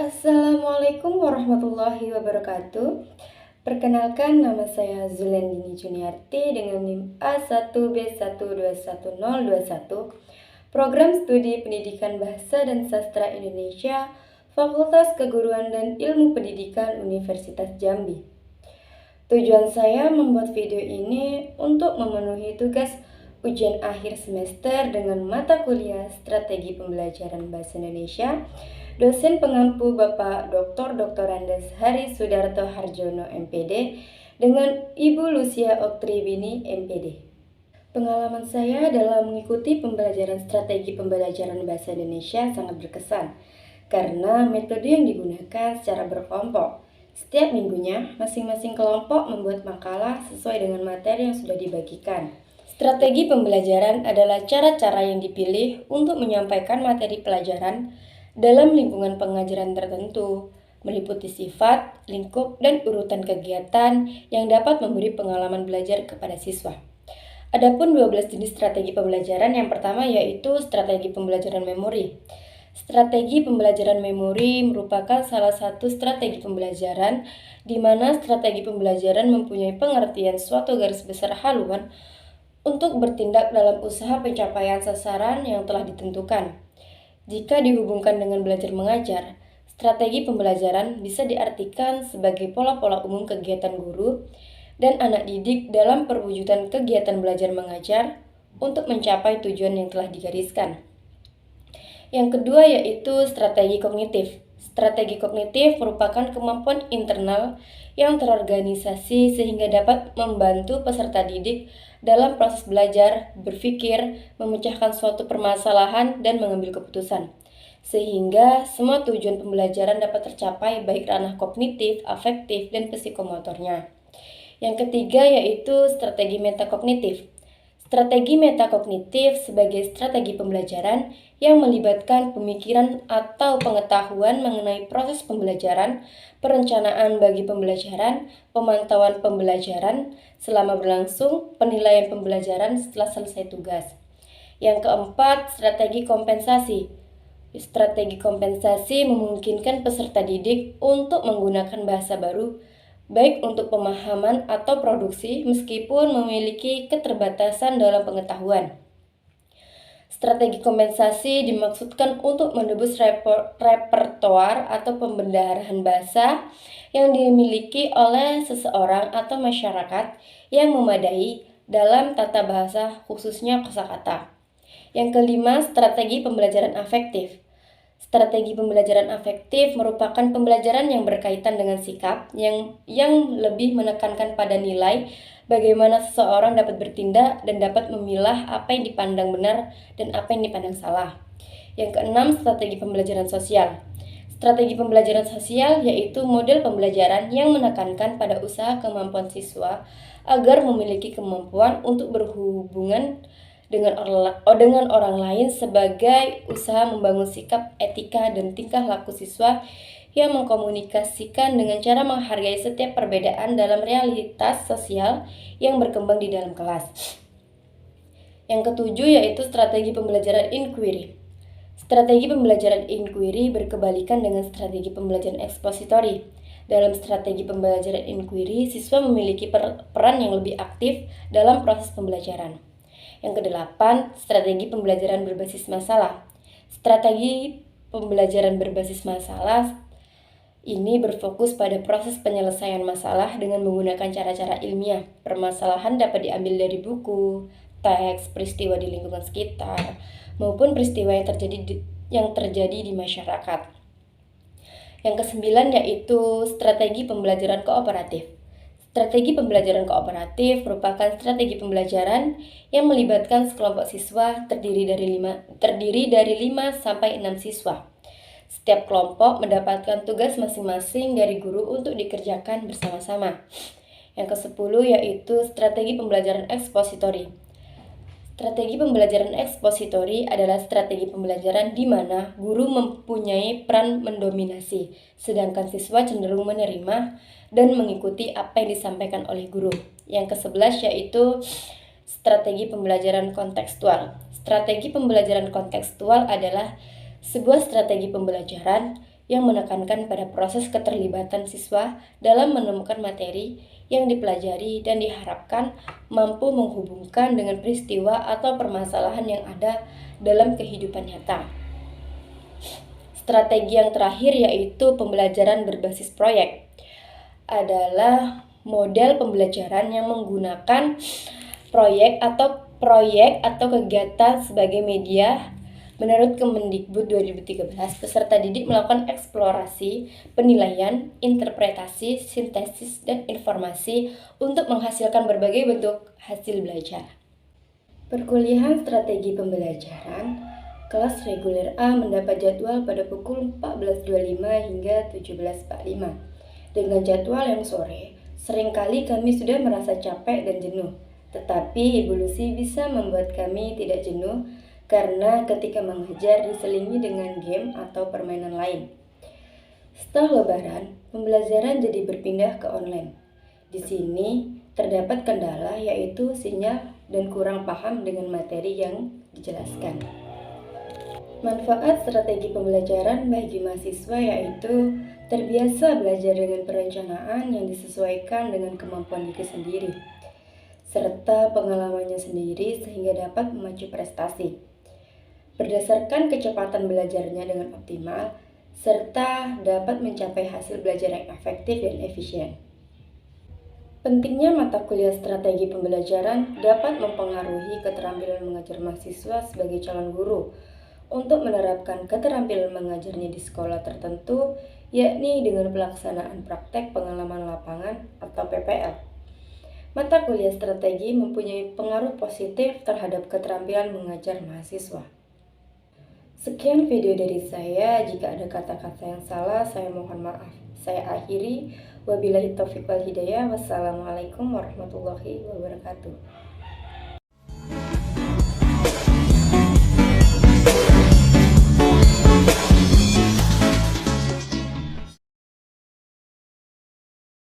Assalamualaikum warahmatullahi wabarakatuh. Perkenalkan, nama saya Zulendini Juniarti dengan NIM A1B1211021, Program Studi Pendidikan Bahasa dan Sastra Indonesia, Fakultas Keguruan dan Ilmu Pendidikan Universitas Jambi. Tujuan saya membuat video ini untuk memenuhi tugas ujian akhir semester dengan mata kuliah Strategi Pembelajaran Bahasa Indonesia. Dosen pengampu Bapak Dr. Andes Hari Sudarto Harjono MPD dengan Ibu Lucia Oktriwini MPD. Pengalaman saya dalam mengikuti pembelajaran strategi pembelajaran bahasa Indonesia sangat berkesan karena metode yang digunakan secara berkelompok. Setiap minggunya, masing-masing kelompok membuat makalah sesuai dengan materi yang sudah dibagikan. Strategi pembelajaran adalah cara-cara yang dipilih untuk menyampaikan materi pelajaran dalam lingkungan pengajaran tertentu, meliputi sifat, lingkup, dan urutan kegiatan yang dapat memberi pengalaman belajar kepada siswa. Adapun 12 jenis strategi pembelajaran, yang pertama yaitu strategi pembelajaran memori. Strategi pembelajaran memori merupakan salah satu strategi pembelajaran di mana strategi pembelajaran mempunyai pengertian suatu garis besar haluan untuk bertindak dalam usaha pencapaian sasaran yang telah ditentukan. Jika dihubungkan dengan belajar mengajar, strategi pembelajaran bisa diartikan sebagai pola-pola umum kegiatan guru dan anak didik dalam perwujudan kegiatan belajar mengajar untuk mencapai tujuan yang telah digariskan. Yang kedua yaitu strategi kognitif. Strategi kognitif merupakan kemampuan internal yang terorganisasi sehingga dapat membantu peserta didik dalam proses belajar, berpikir, memecahkan suatu permasalahan, dan mengambil keputusan. Sehingga semua tujuan pembelajaran dapat tercapai baik ranah kognitif, afektif, dan psikomotornya. Yang ketiga yaitu strategi metakognitif. Strategi metakognitif sebagai strategi pembelajaran yang melibatkan pemikiran atau pengetahuan mengenai proses pembelajaran, perencanaan bagi pembelajaran, pemantauan pembelajaran selama berlangsung, penilaian pembelajaran setelah selesai tugas. Yang keempat, strategi kompensasi. Strategi kompensasi memungkinkan peserta didik untuk menggunakan bahasa baru baik untuk pemahaman atau produksi meskipun memiliki keterbatasan dalam pengetahuan. Strategi kompensasi dimaksudkan untuk menebus repertoar atau pembendaharaan bahasa yang dimiliki oleh seseorang atau masyarakat yang memadai dalam tata bahasa khususnya kosakata. Yang kelima, strategi pembelajaran afektif. Strategi pembelajaran afektif merupakan pembelajaran yang berkaitan dengan sikap yang lebih menekankan pada nilai bagaimana seseorang dapat bertindak dan dapat memilah apa yang dipandang benar dan apa yang dipandang salah. Yang keenam, strategi pembelajaran sosial. Strategi pembelajaran sosial yaitu model pembelajaran yang menekankan pada usaha kemampuan siswa agar memiliki kemampuan untuk berhubungan dengan orang lain sebagai usaha membangun sikap, etika, dan tingkah laku siswa yang mengkomunikasikan dengan cara menghargai setiap perbedaan dalam realitas sosial yang berkembang di dalam kelas. Yang ketujuh yaitu strategi pembelajaran inquiry. Strategi pembelajaran inquiry berkebalikan dengan strategi pembelajaran ekspositori. Dalam strategi pembelajaran inquiry, siswa memiliki peran yang lebih aktif dalam proses pembelajaran. Yang kedelapan, strategi pembelajaran berbasis masalah. Strategi pembelajaran berbasis masalah ini berfokus pada proses penyelesaian masalah dengan menggunakan cara-cara ilmiah. Permasalahan dapat diambil dari buku, teks, peristiwa di lingkungan sekitar, maupun peristiwa yang terjadi di masyarakat. Yang kesembilan yaitu strategi pembelajaran kooperatif. Strategi pembelajaran kooperatif merupakan strategi pembelajaran yang melibatkan sekelompok siswa terdiri dari 5 sampai 6 siswa. Setiap kelompok mendapatkan tugas masing-masing dari guru untuk dikerjakan bersama-sama. Yang ke-10 yaitu strategi pembelajaran ekspositori. Strategi pembelajaran ekspositori adalah strategi pembelajaran di mana guru mempunyai peran mendominasi, sedangkan siswa cenderung menerima dan mengikuti apa yang disampaikan oleh guru. Yang ke-11 yaitu strategi pembelajaran kontekstual. Strategi pembelajaran kontekstual adalah sebuah strategi pembelajaran yang menekankan pada proses keterlibatan siswa dalam menemukan materi yang dipelajari dan diharapkan mampu menghubungkan dengan peristiwa atau permasalahan yang ada dalam kehidupan nyata. Strategi yang terakhir yaitu pembelajaran berbasis proyek adalah model pembelajaran yang menggunakan proyek atau kegiatan sebagai media. Menurut Kemendikbud 2013, peserta didik melakukan eksplorasi, penilaian, interpretasi, sintesis, dan informasi untuk menghasilkan berbagai bentuk hasil belajar. Perkuliahan strategi pembelajaran, kelas reguler A mendapat jadwal pada pukul 14.25 hingga 17.45. Dengan jadwal yang sore, seringkali kami sudah merasa capek dan jenuh. Tetapi evolusi bisa membuat kami tidak jenuh karena ketika mengajar diselingi dengan game atau permainan lain. Setelah Lebaran, pembelajaran jadi berpindah ke online. Di sini terdapat kendala yaitu sinyal dan kurang paham dengan materi yang dijelaskan. Manfaat strategi pembelajaran bagi mahasiswa yaitu terbiasa belajar dengan perencanaan yang disesuaikan dengan kemampuan diri sendiri, serta pengalamannya sendiri sehingga dapat memacu prestasi. Berdasarkan kecepatan belajarnya dengan optimal, serta dapat mencapai hasil belajar yang efektif dan efisien. Pentingnya mata kuliah strategi pembelajaran dapat mempengaruhi keterampilan mengajar mahasiswa sebagai calon guru untuk menerapkan keterampilan mengajarnya di sekolah tertentu, yakni dengan pelaksanaan praktek pengalaman lapangan atau PPL. Mata kuliah strategi mempunyai pengaruh positif terhadap keterampilan mengajar mahasiswa. Sekian video dari saya. Jika ada kata-kata yang salah, saya mohon maaf. Saya akhiri. Wabillahi taufiq wal hidayah. Wassalamualaikum warahmatullahi wabarakatuh.